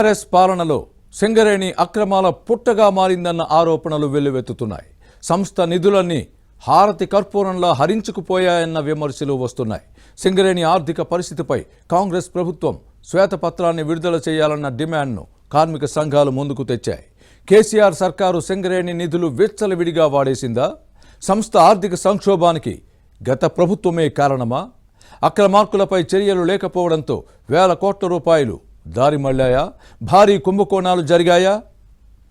TRS పాలనలో సింగరేణి అక్రమాల పుట్టగా మారిందన్న ఆరోపణలు వెల్లువెత్తుతున్నాయి. సంస్థ నిధులన్నీ హారతి కర్పూరంలా హరించుకుపోయాయన్న విమర్శలు వస్తున్నాయి. సింగరేణి ఆర్థిక పరిస్థితిపై కాంగ్రెస్ ప్రభుత్వం శ్వేతపత్రాన్ని విడుదల చేయాలన్న డిమాండ్ను కార్మిక సంఘాలు ముందుకు తెచ్చాయి. కేసీఆర్ సర్కారు సింగరేణి నిధులు విచ్చలవిడిగా వాడేసిందా? సంస్థ ఆర్థిక సంక్షోభానికి గత ప్రభుత్వమే కారణమా? అక్రమార్కులపై చర్యలు లేకపోవడంతో వేల కోట్ల రూపాయలు దారి మళ్లాయా? భారీ కుంభకోణాలు జరిగాయా?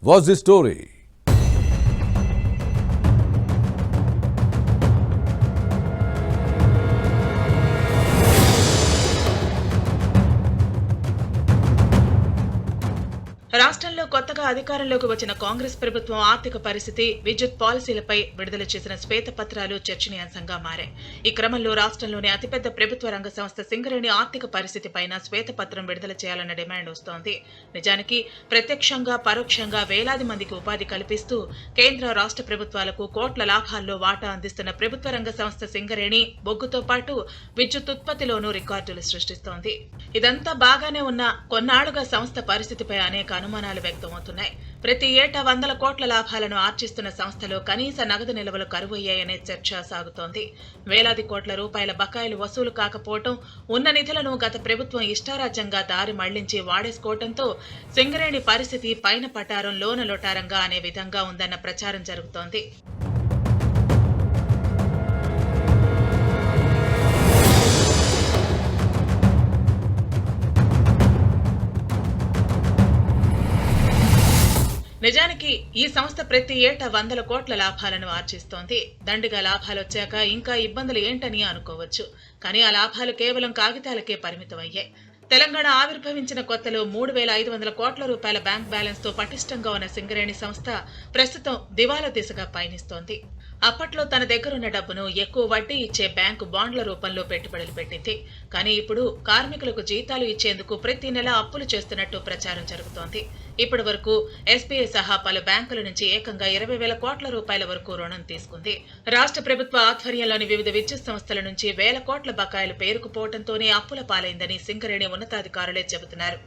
Was the story? రాష్ట్రంలో కొత్తగా అధికారంలోకి వచ్చిన కాంగ్రెస్ ప్రభుత్వం ఆర్థిక పరిస్థితి, విద్యుత్ పాలసీలపై విడుదల చేసిన శ్వేతపత్రాలు చర్చనీయాంశంగా మారాయి. ఈ క్రమంలో రాష్ట్రంలోని అతిపెద్ద ప్రభుత్వ రంగ సంస్థ సింగరేణి ఆర్థిక పరిస్థితిపైన శ్వేతపత్రం విడుదల చేయాలన్న డిమాండ్ వస్తోంది. నిజానికి ప్రత్యక్షంగా పరోక్షంగా వేలాది మందికి ఉపాధి కల్పిస్తూ కేంద్ర రాష్ట్ర ప్రభుత్వాలకు కోట్ల లాభాల్లో వాటా అందిస్తున్న ప్రభుత్వ రంగ సంస్థ సింగరేణి బొగ్గుతో పాటు విద్యుత్ ఉత్పత్తిలోనూ రికార్డులు సృష్టిస్తోంది. ఇదంతా బాగానే ఉన్న కొన్నాళ్లుగా సంస్థ పరిస్థితిపై అనేక అనుమానాలు వ్యక్తమవుతున్నాయి. ప్రతి ఏటా 100 కోట్ల లాభాలను ఆర్జిస్తున్న సంస్థలో కనీస నగదు నిల్వలు కరువయ్యాయనే చర్చ సాగుతోంది. వేలాది కోట్ల రూపాయల బకాయిలు వసూలు కాకపోవడం, ఉన్న నిధులను గత ప్రభుత్వం ఇష్టారాజ్యంగా దారి మళ్లించి వాడేసుకోవడంతో సింగరేణి పరిస్థితి పైన పటారం లోన లొటారంగా అనే విధంగా ఉందన్న ప్రచారం జరుగుతోంది. నిజానికి ఈ సంస్థ ప్రతి ఏటా 100 కోట్ల లాభాలను ఆర్జిస్తోంది. దండిగా లాభాలొచ్చాక ఇంకా ఇబ్బందులు ఏంటని అనుకోవచ్చు. కానీ ఆ లాభాలు కేవలం కాగితాలకే పరిమితమయ్యాయి. తెలంగాణ ఆవిర్భవించిన కొత్తలో 3,500 కోట్ల రూపాయల బ్యాంక్ బ్యాలెన్స్ తో పటిష్టంగా ఉన్న సింగరేణి సంస్థ ప్రస్తుతం దివాలా దిశగా పయనిస్తోంది. అప్పట్లో తన దగ్గరున్న డబ్బును ఎక్కువ వడ్డీ ఇచ్చే బ్యాంకు బాండ్ల రూపంలో పెట్టుబడులు పెట్టింది. కానీ ఇప్పుడు కార్మికులకు జీతాలు ఇచ్చేందుకు ప్రతి నెల అప్పులు చేస్తున్నట్టు ప్రచారం జరుగుతోంది. ఇప్పటి వరకు ఎస్బీఐ సహా పలు బ్యాంకుల నుంచి ఏకంగా 20,000 కోట్ల రూపాయల వరకు రుణం తీసుకుంది. రాష్ట్ర ప్రభుత్వ ఆధ్వర్యంలోని వివిధ విద్యుత్ సంస్థల నుంచి వేల కోట్ల బకాయిలు పేరుకుపోవడంతోనే అప్పుల పాలైందని సింగరేణి ఉన్నతాధికారులే చెబుతున్నారు.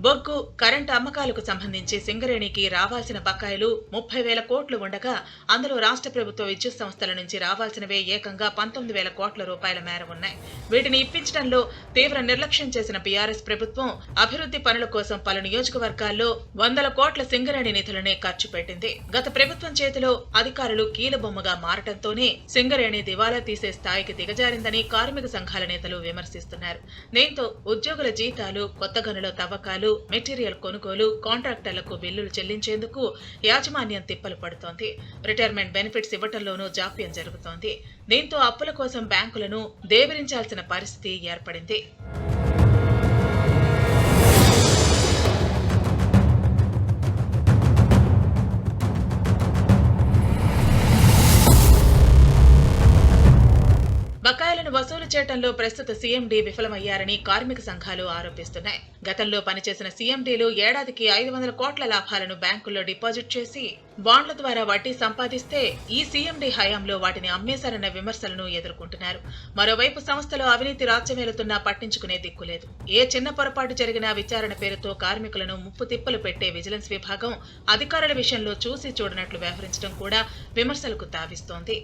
బొగ్గు, కరెంటు అమ్మకాలకు సంబంధించి సింగరేణికి రావాల్సిన బకాయిలు 30,000 కోట్లు ఉండగా అందులో రాష్ట్ర ప్రభుత్వ విద్యుత్ సంస్థల నుంచి రావాల్సినవే ఏకంగా 19,000 కోట్ల రూపాయల మేర ఉన్నాయి. వీటిని ఇప్పించడంలో తీవ్ర నిర్లక్ష్యం చేసిన బీఆర్ఎస్ ప్రభుత్వం అభివృద్ధి పనుల కోసం పలు నియోజకవర్గాల్లో 100 కోట్ల సింగరేణి నిధులనే ఖర్చు పెట్టింది. గత ప్రభుత్వం చేతిలో అధికారులు కీలబొమ్మగా మారటంతోనే సింగరేణి దివాలా తీసే స్థాయికి దిగజారిందని కార్మిక సంఘాల నేతలు విమర్శిస్తున్నారు. దీంతో ఉద్యోగుల జీతాలు, కొత్త గనుల తవ్వకాలు, మెటీరియల్ కొనుగోలు, కాంట్రాక్టర్లకు బిల్లులు చెల్లించేందుకు యాజమాన్యం తిప్పలు పడుతోంది. రిటైర్మెంట్ బెనిఫిట్స్ ఇవ్వటంలోనూ జాప్యం జరుగుతోంది. దీంతో అప్పుల కోసం బ్యాంకులను దేవిరించాల్సిన పరిస్థితి ఏర్పడింది. బకాయిలను వసూలు చేయడంలో ప్రస్తుత సీఎండీ విఫలమయ్యారని కార్మిక సంఘాలు ఆరోపిస్తున్నాయి. గతంలో పనిచేసిన సీఎండీలు ఏడాదికి 500 కోట్ల లాభాలను బ్యాంకుల్లో డిపాజిట్ చేసి బాండ్ల ద్వారా వడ్డీ సంపాదిస్తే ఈ సీఎండీ హయాంలో వాటిని అమ్మేశారన్న విమర్శలను ఎదుర్కొంటున్నారు. మరోవైపు సంస్థలో అవినీతి రాజ్యమేలుతున్నా పట్టించుకునే దిక్కులేదు. ఏ చిన్న పొరపాటు జరిగినా విచారణ పేరుతో కార్మికులను ముప్పు తిప్పలు పెట్టే విజిలెన్స్ విభాగం అధికారుల విషయంలో చూసి చూడనట్లు వ్యవహరించడం కూడా విమర్శలకు తావిస్తోంది.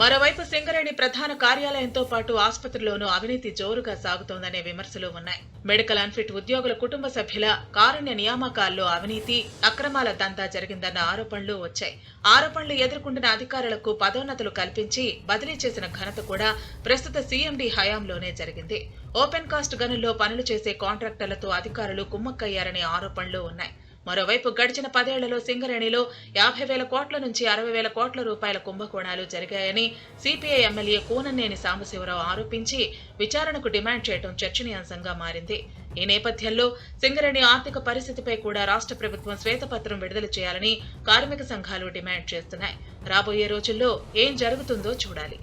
మరోవైపు సింగరేణి ప్రధాన కార్యాలయంతో పాటు ఆసుపత్రిలోనూ అవినీతి జోరుగా సాగుతోందనే విమర్శలు ఉన్నాయి. మెడికల్ అన్ఫిట్ ఉద్యోగుల కుటుంబ సభ్యుల కారుణ్య నియామకాల్లో అవినీతి, అక్రమాల దందా జరిగిందన్న ఆరోపణలు వచ్చాయి. ఆరోపణలు ఎదుర్కొంటున్న అధికారులకు పదోన్నతులు కల్పించి బదిలీ చేసిన ఘనత కూడా ప్రస్తుత సీఎండీ హయాంలోనే జరిగింది. ఓపెన్ కాస్ట్ గనుల్లో పనులు చేసే కాంట్రాక్టర్లతో అధికారులు కుమ్మక్కయ్యారనే ఆరోపణలు ఉన్నాయి. మరోవైపు గడిచిన 10 ఏళ్లలో సింగరేణిలో 50,000 కోట్ల నుంచి 60,000 కోట్ల రూపాయల కుంభకోణాలు జరిగాయని సిపిఐ ఎమ్మెల్యే కూననేని సాంబశివరావు ఆరోపించి విచారణకు డిమాండ్ చేయడం చర్చనీయాంశంగా మారింది. ఈ నేపథ్యంలో సింగరేణి ఆర్థిక పరిస్థితిపై కూడా రాష్ట్ర ప్రభుత్వం శ్వేతపత్రం విడుదల చేయాలని కార్మిక సంఘాలు డిమాండ్ చేస్తున్నాయి. రాబోయే రోజుల్లో ఏం జరుగుతుందో చూడాలి.